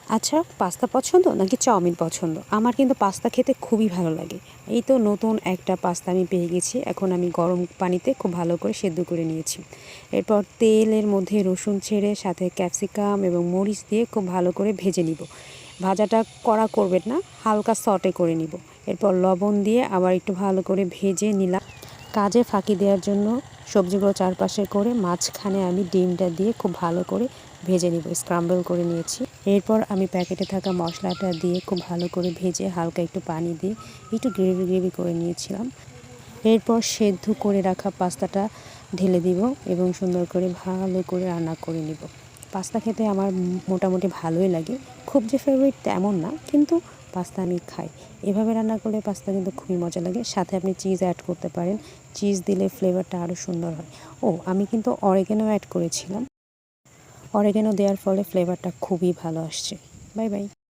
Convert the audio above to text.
আচ্ছা, পাস্তা পছন্দ নাকি চাউমিন পছন্দ? আমার কিন্তু পাস্তা খেতে খুবই ভালো লাগে। এই তো নতুন একটা পাস্তা আমি পেয়ে গেছি। এখন আমি গরম পানিতে খুব ভালো করে সেদ্ধ করে নিয়েছি। এরপর তেলের মধ্যে রসুন ছেড়ে সাথে ক্যাপসিকাম এবং মরিচ দিয়ে খুব ভালো করে ভেজে নিব। ভাজাটা কড়া করবেন না, হালকা সটে করে নিব। এরপর লবণ দিয়ে আবার একটু ভালো করে ভেজে নিলাম। কাজে ফাঁকি দেওয়ার জন্য সবজিগুলো চারপাশে করে মাঝখানে আমি ডিমটা দিয়ে খুব ভালো করে ভেজে নিব, স্ক্রাম্বল করে নিয়েছি। এরপর আমি প্যাকেটে থাকা মশলাটা দিয়ে খুব ভালো করে ভেজে হালকা একটু পানি দিয়ে একটু গ্রেভি গ্রেভি করে নিয়েছিলাম। এরপর সেদ্ধ করে রাখা পাস্তাটা ঢেলে দিব এবং সুন্দর করে ভালো করে রান্না করে নিব। পাস্তা খেতে আমার মোটামুটি ভালোই লাগে, খুব যে ফেভারিট তেমন না, কিন্তু পাস্তা আমি খাই। এভাবে রান্না করলে পাস্তা কিন্তু খুবই মজা লাগে। সাথে আপনি চিজ অ্যাড করতে পারেন, চিজ দিলে ফ্লেভারটা আরও সুন্দর হয়। আমি কিন্তু অরিগ্যানো অ্যাড করেছিলাম। অরিগ্যানো দেওয়ার ফলে ফ্লেভারটা খুবই ভালো আসছে। Bye bye.